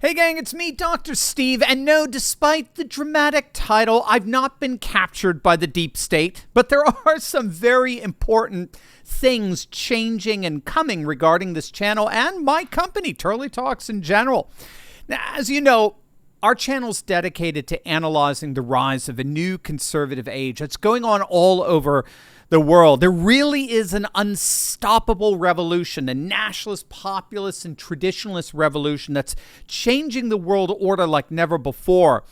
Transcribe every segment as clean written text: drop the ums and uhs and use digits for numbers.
Hey gang, it's me, Dr. Steve, and no, despite the dramatic title, I've not been captured by the deep state, but there are some very important things changing and coming regarding this channel and my company, Turley Talks in general. Now, as you know, our channel's dedicated to analyzing the rise of a new conservative age that's going on all over the world. There really is an unstoppable revolution, a nationalist, populist, and traditionalist revolution that's changing the world order like never before.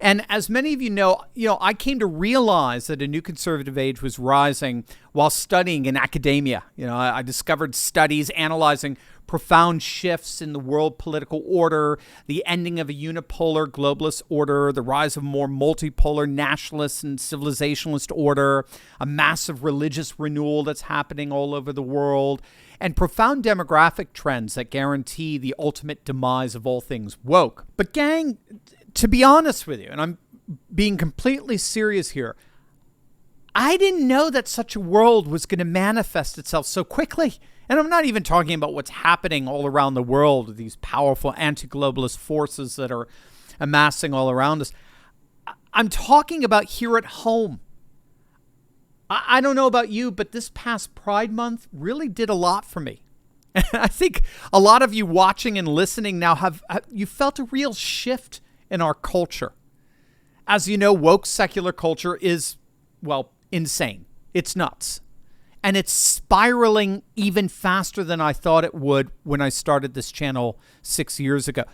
And as many of you know, I came to realize that a new conservative age was rising while studying in academia. I discovered studies analyzing profound shifts in the world political order, the ending of a unipolar globalist order, the rise of a more multipolar nationalist and civilizationalist order, a massive religious renewal that's happening all over the world, and profound demographic trends that guarantee the ultimate demise of all things woke. But gang, to be honest with you, and I'm being completely serious here, I didn't know that such a world was going to manifest itself so quickly. And I'm not even talking about what's happening all around the world, these powerful anti-globalist forces that are amassing all around us. I'm talking about here at home. I don't know about you, but this past Pride Month really did a lot for me. And I think a lot of you watching and listening now have you felt a real shift in our culture. As you know, woke secular culture is, well, insane. It's nuts. And it's spiraling even faster than I thought it would when I started this channel 6 years ago.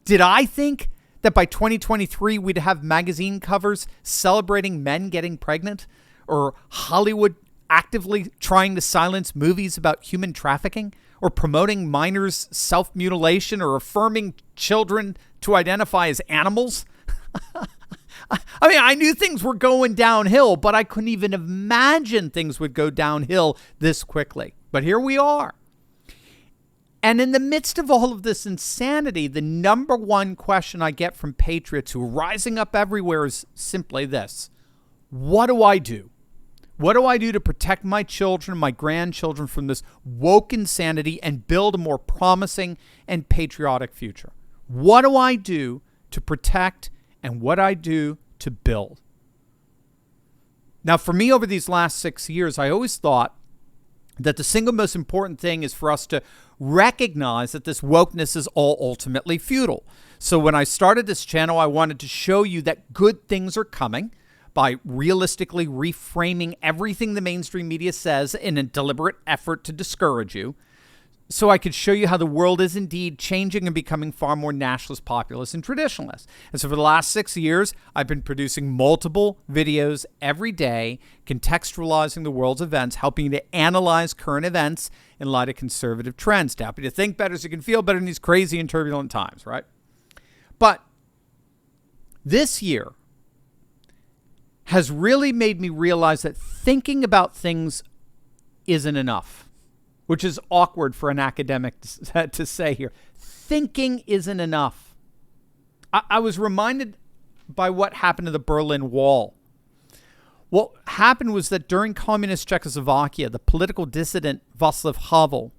Did I think that by 2023 we'd have magazine covers celebrating men getting pregnant? Or Hollywood actively trying to silence movies about human trafficking? Or promoting minors' self-mutilation? Or affirming children to identify as animals? I mean, I knew things were going downhill, but I couldn't even imagine things would go downhill this quickly. But here we are. And in the midst of all of this insanity, the number one question I get from patriots who are rising up everywhere is simply this. What do I do? What do I do to protect my children, my grandchildren from this woke insanity and build a more promising and patriotic future? What do I do to protect and what I do to build? Now, for me, over these last 6 years, I always thought that the single most important thing is for us to recognize that this wokeness is all ultimately futile. So when I started this channel, I wanted to show you that good things are coming by realistically reframing everything the mainstream media says in a deliberate effort to discourage you, so I could show you how the world is indeed changing and becoming far more nationalist, populist, and traditionalist. And so for the last 6 years, I've been producing multiple videos every day, contextualizing the world's events, helping you to analyze current events in light of conservative trends, to help you to think better so you can feel better in these crazy and turbulent times, right? But this year has really made me realize that thinking about things isn't enough. Which is awkward for an academic to say here. Thinking isn't enough. I was reminded by what happened to the Berlin Wall. What happened was that during communist Czechoslovakia, the political dissident Václav Havel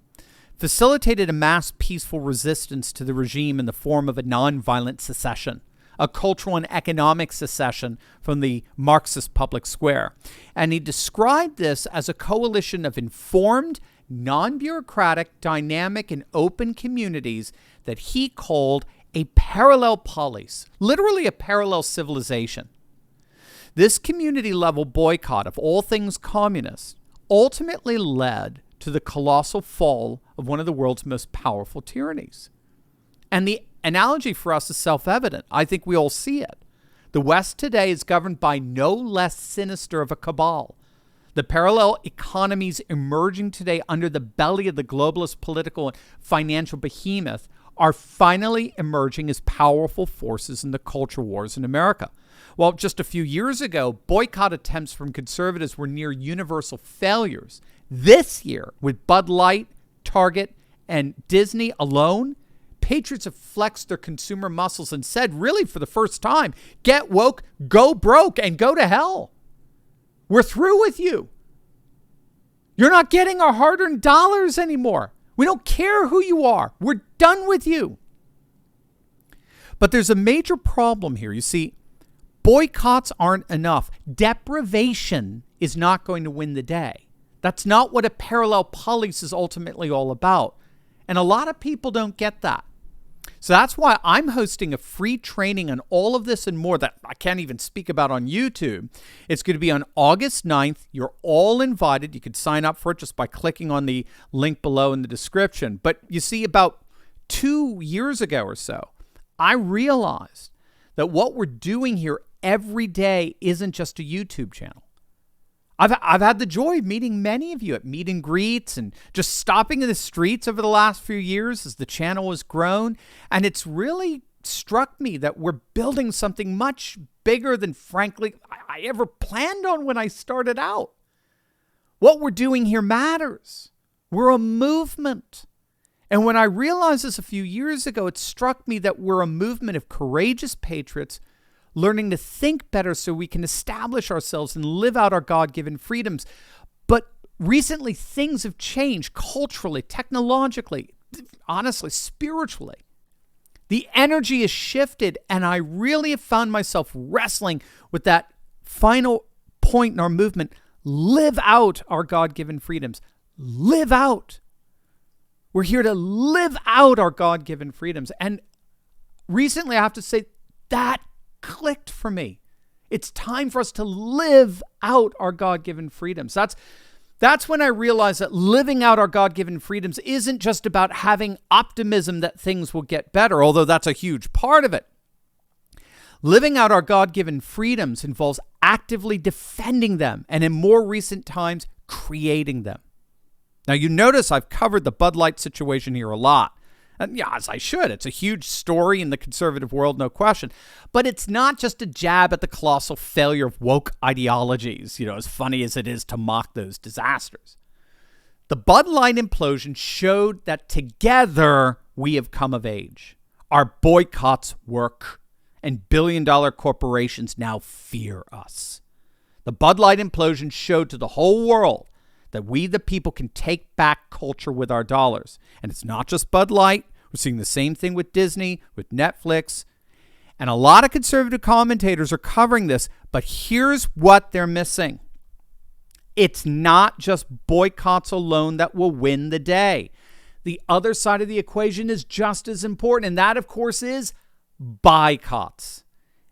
facilitated a mass peaceful resistance to the regime in the form of a nonviolent secession, a cultural and economic secession from the Marxist public square. And he described this as a coalition of informed, non-bureaucratic, dynamic, and open communities that he called a parallel polis, literally a parallel civilization. This community-level boycott of all things communist ultimately led to the colossal fall of one of the world's most powerful tyrannies. And the analogy for us is self-evident. I think we all see it. The West today is governed by no less sinister of a cabal. The parallel economies emerging today under the belly of the globalist political and financial behemoth are finally emerging as powerful forces in the culture wars in America. Well, just a few years ago, boycott attempts from conservatives were near universal failures. This year, with Bud Light, Target, and Disney alone, patriots have flexed their consumer muscles and said, really for the first time, get woke, go broke, and go to hell. We're through with you. You're not getting our hard-earned dollars anymore. We don't care who you are. We're done with you. But there's a major problem here. You see, boycotts aren't enough. Deprivation is not going to win the day. That's not what a parallel policy is ultimately all about. And a lot of people don't get that. So that's why I'm hosting a free training on all of this and more that I can't even speak about on YouTube. It's going to be on August 9th. You're all invited. You can sign up for it just by clicking on the link below in the description. But you see, about 2 years ago or so, I realized that what we're doing here every day isn't just a YouTube channel. I've had the joy of meeting many of you at meet and greets and just stopping in the streets over the last few years as the channel has grown. And it's really struck me that we're building something much bigger than, frankly, I ever planned on when I started out. What we're doing here matters. We're a movement. And when I realized this a few years ago, it struck me that we're a movement of courageous patriots learning to think better so we can establish ourselves and live out our God-given freedoms. But recently, things have changed culturally, technologically, honestly, spiritually. The energy has shifted, and I really have found myself wrestling with that final point in our movement. Live out our God-given freedoms. Live out. We're here to live out our God-given freedoms. And recently, I have to say, that clicked for me. It's time for us to live out our God-given freedoms. That's when I realized that living out our God-given freedoms isn't just about having optimism that things will get better, although that's a huge part of it. Living out our God-given freedoms involves actively defending them, and in more recent times, creating them. Now, you notice I've covered the Bud Light situation here a lot. And yeah, as I should. It's a huge story in the conservative world, no question. But it's not just a jab at the colossal failure of woke ideologies, as funny as it is to mock those disasters. The Bud Light implosion showed that together we have come of age. Our boycotts work, and billion-dollar corporations now fear us. The Bud Light implosion showed to the whole world that we, the people, can take back culture with our dollars. And it's not just Bud Light. We're seeing the same thing with Disney, with Netflix. And a lot of conservative commentators are covering this, but here's what they're missing. It's not just boycotts alone that will win the day. The other side of the equation is just as important, and that, of course, is boycotts.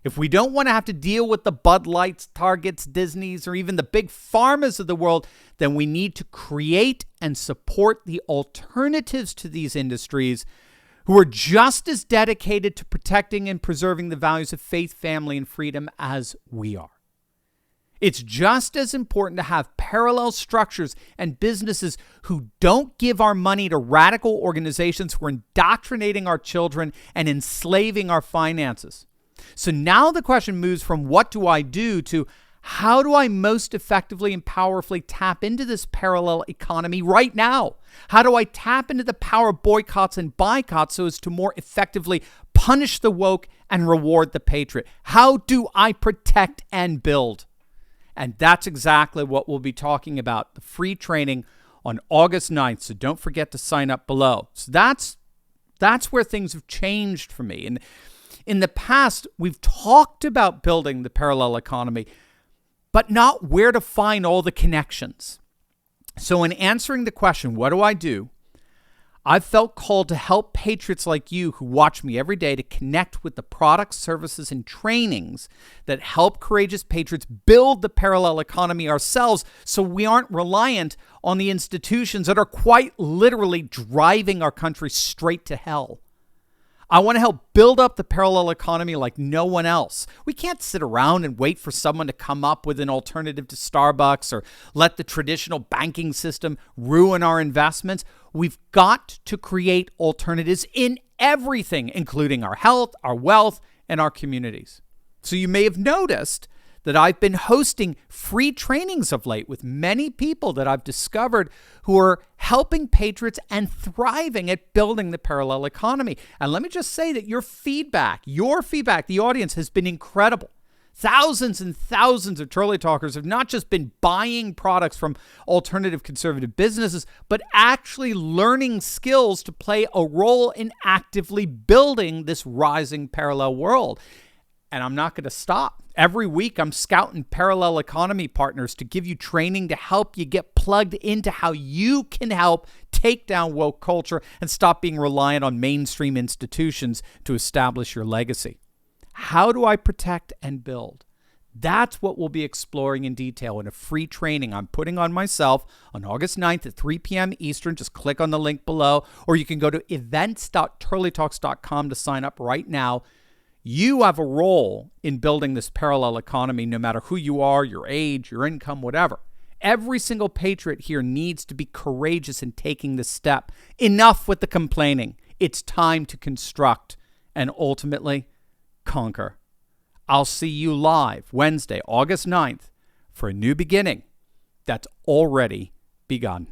If we don't want to have to deal with the Bud Lights, Targets, Disneys, or even the big pharmas of the world, then we need to create and support the alternatives to these industries who are just as dedicated to protecting and preserving the values of faith, family, and freedom as we are. It's just as important to have parallel structures and businesses who don't give our money to radical organizations who are indoctrinating our children and enslaving our finances. So now the question moves from what do I do to how do I most effectively and powerfully tap into this parallel economy right now? How do I tap into the power of boycotts and boycotts so as to more effectively punish the woke and reward the patriot? How do I protect and build? And that's exactly what we'll be talking about, the free training on August 9th. So don't forget to sign up below. So that's where things have changed for me. And in the past, we've talked about building the parallel economy, but not where to find all the connections. So in answering the question, what do I do? I've felt called to help patriots like you who watch me every day to connect with the products, services, and trainings that help courageous patriots build the parallel economy ourselves so we aren't reliant on the institutions that are quite literally driving our country straight to hell. I want to help build up the parallel economy like no one else. We can't sit around and wait for someone to come up with an alternative to Starbucks or let the traditional banking system ruin our investments. We've got to create alternatives in everything, including our health, our wealth, and our communities. So you may have noticed that I've been hosting free trainings of late with many people that I've discovered who are helping patriots and thriving at building the parallel economy. And let me just say that your feedback, the audience, has been incredible. Thousands and thousands of Turley Talkers have not just been buying products from alternative conservative businesses, but actually learning skills to play a role in actively building this rising parallel world. And I'm not going to stop. Every week, I'm scouting parallel economy partners to give you training to help you get plugged into how you can help take down woke culture and stop being reliant on mainstream institutions to establish your legacy. How do I protect and build? That's what we'll be exploring in detail in a free training I'm putting on myself on August 9th at 3 p.m. Eastern. Just click on the link below, or you can go to events.turleytalks.com to sign up right now. You have a role in building this parallel economy, no matter who you are, your age, your income, whatever. Every single patriot here needs to be courageous in taking this step. Enough with the complaining. It's time to construct and ultimately conquer. I'll see you live Wednesday, August 9th for a new beginning that's already begun.